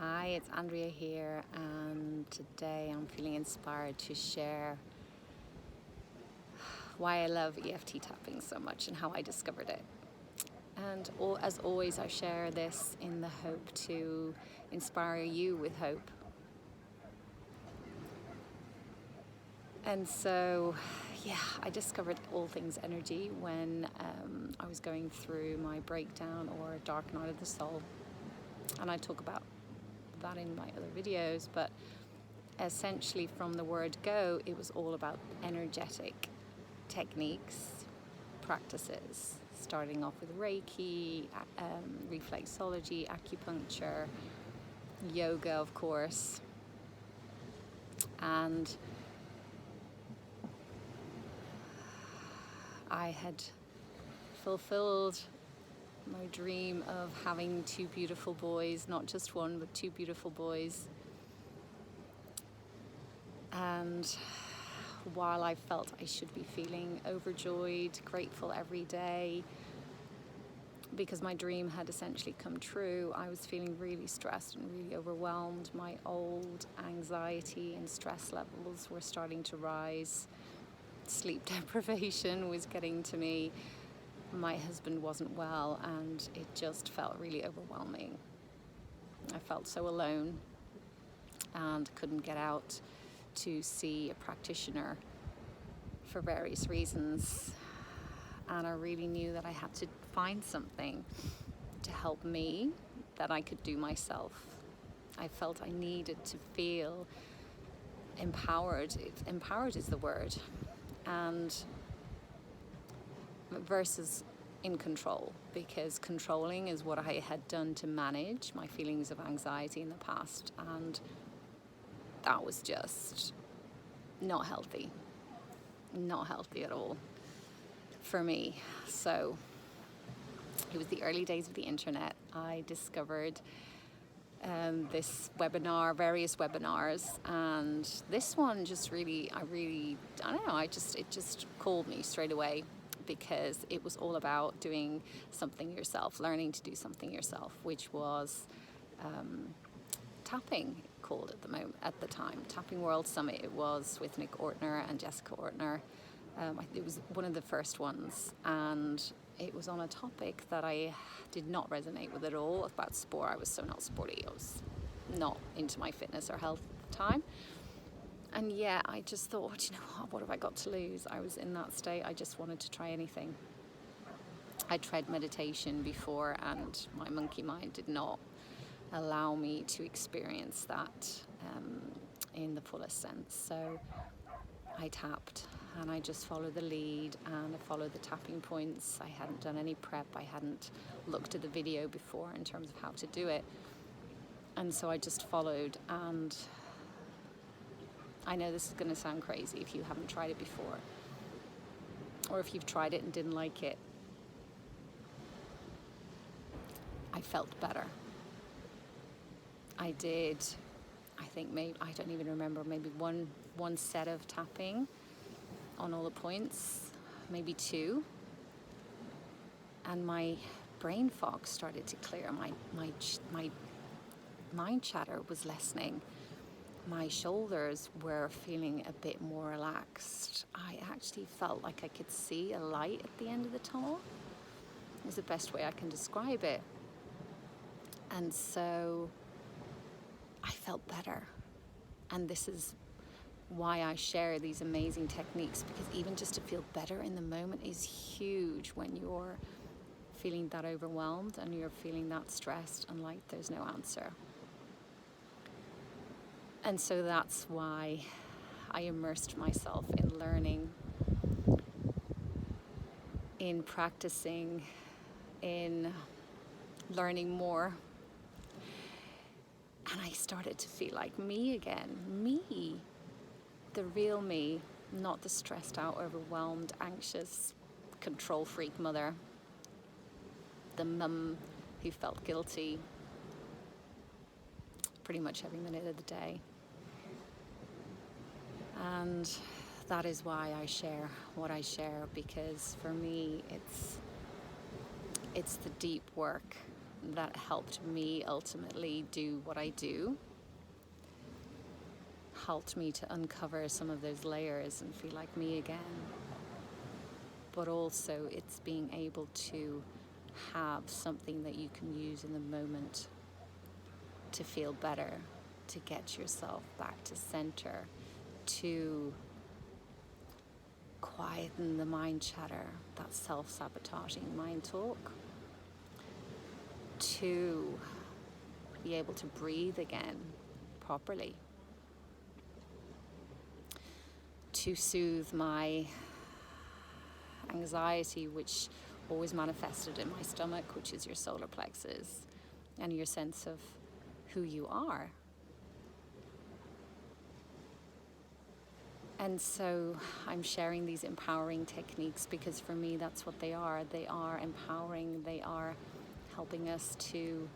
Hi, it's Andrea here, and today I'm feeling inspired to share why I love EFT tapping so much and how I discovered it. And as always, I share this in the hope to inspire you with hope. And so, I discovered all things energy when I was going through my breakdown or dark night of the soul. And I talk about that in my other videos, but essentially from the word go, it was all about energetic techniques, practices, starting off with Reiki, reflexology, acupuncture, yoga, of course, and I had fulfilled my dream of having two beautiful boys, not just one, but two beautiful boys. And while I felt I should be feeling overjoyed, grateful every day, because my dream had essentially come true, I was feeling really stressed and really overwhelmed. My old anxiety and stress levels were starting to rise. Sleep deprivation was getting to me. My husband wasn't well, and it just felt really overwhelming. I felt so alone and couldn't get out to see a practitioner for various reasons. And I really knew that I had to find something to help me that I could do myself. I felt I needed to feel empowered. Empowered is the word. And versus in control, because controlling is what I had done to manage my feelings of anxiety in the past, and that was just not healthy at all for me. So it was the early days of the internet. I discovered various webinars, and this one just really, I don't know, it just called me straight away, because it was all about doing something yourself, learning to do something yourself, which was tapping, called at the time, Tapping World Summit. It was with Nick Ortner and Jessica Ortner. It was one of the first ones, and it was on a topic that I did not resonate with at all, about sport. I was so not sporty. I was not into my fitness or health at the time. And I just thought, what have I got to lose? I was in that state. I just wanted to try anything. I tried meditation before, and my monkey mind did not allow me to experience that in the fullest sense. So I tapped, and I just followed the lead, and I followed the tapping points. I hadn't done any prep. I hadn't looked at the video before in terms of how to do it. And so I just followed, and I know this is going to sound crazy if you haven't tried it before, or if you've tried it and didn't like it. I felt better. I did, I think I don't even remember, maybe one set of tapping on all the points, maybe two. And my brain fog started to clear. My mind chatter was lessening. My shoulders were feeling a bit more relaxed. I actually felt like I could see a light at the end of the tunnel, is the best way I can describe it. And so I felt better. And this is why I share these amazing techniques, because even just to feel better in the moment is huge when you're feeling that overwhelmed and you're feeling that stressed and like there's no answer. And so that's why I immersed myself in learning, in practicing, in learning more. And I started to feel like me again. Me. The real me. Not the stressed out, overwhelmed, anxious, control freak mother. The mum who felt guilty pretty much every minute of the day. And that is why I share what I share, because for me it's the deep work that helped me ultimately do what I do, helped me to uncover some of those layers and feel like me again. But also it's being able to have something that you can use in the moment to feel better, to get yourself back to center, to quieten the mind chatter, that self-sabotaging mind talk, to be able to breathe again properly, to soothe my anxiety, which always manifested in my stomach, which is your solar plexus, and your sense of who you are. And so I'm sharing these empowering techniques because for me that's what they are. They are empowering, they are helping us to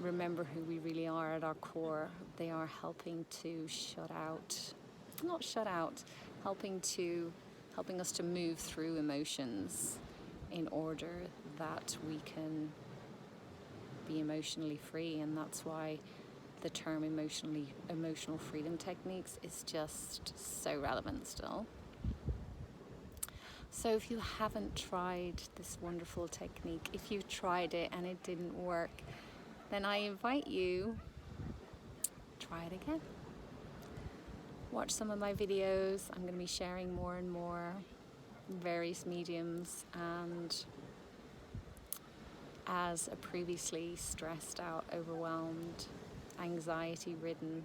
remember who we really are at our core. They are helping to helping us to move through emotions in order that we can be emotionally free. And that's why the term emotional freedom techniques is just so relevant still. So if you haven't tried this wonderful technique, if you've tried it and it didn't work, then I invite you, try it again. Watch some of my videos. I'm going to be sharing more and more various mediums, and as a previously stressed out, overwhelmed, anxiety-ridden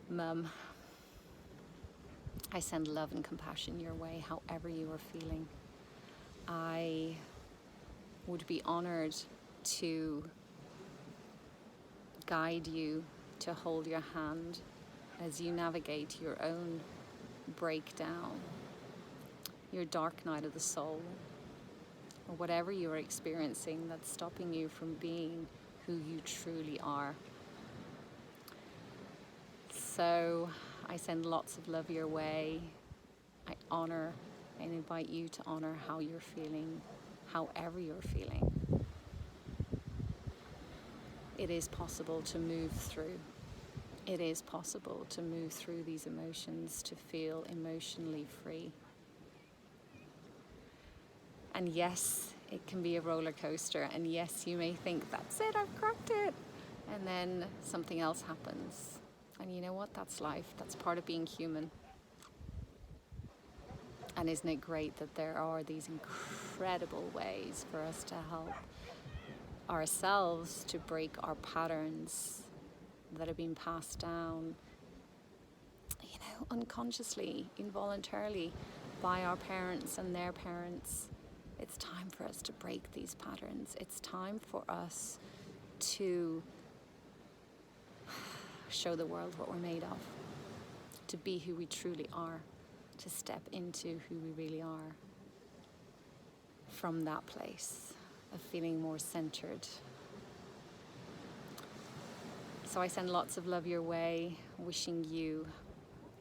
mum, I send love and compassion your way, however you are feeling. I would be honored to guide you, to hold your hand as you navigate your own breakdown, your dark night of the soul, or whatever you are experiencing that's stopping you from being who you truly are. So I send lots of love your way. I honor and invite you to honor how you're feeling, however you're feeling. It is possible to move through. It is possible to move through these emotions, to feel emotionally free. And yes, it can be a roller coaster. And yes, you may think, that's it, I've cracked it. And then something else happens. And you know what? That's life. That's part of being human. And isn't it great that there are these incredible ways for us to help ourselves to break our patterns that have been passed down, unconsciously, involuntarily by our parents and their parents. It's time for us to break these patterns. It's time for us to show the world what we're made of, to be who we truly are, to step into who we really are from that place of feeling more centered. So I send lots of love your way, wishing you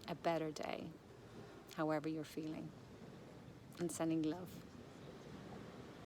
a better day, however you're feeling, and sending love.